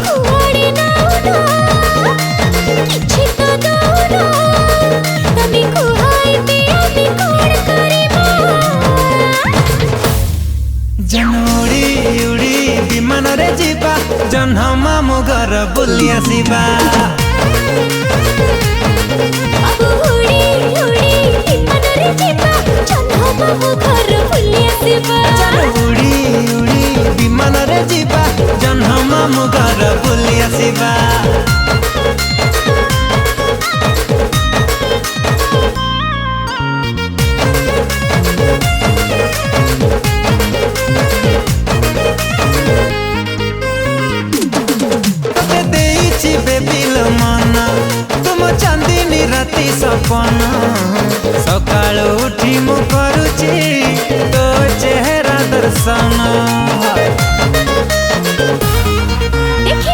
कुआड़े नाउना किछि तो दौना तमे कुहाई पे आमी कोण करिबा जनोड़ी उड़ी विमान रे जीवा जन्ह मामु घर बुली आसीबा बाबू उड़ी उड़ी विमान रे जीवा जन्ह मामु घर बुली आसीबा उड़ी उड़ी विमान रे जीवा जन्ह मामु घर बुली आसीबा चांदनी राती सपना सकाल उठी मु करुची तो चेहरा दर्शन।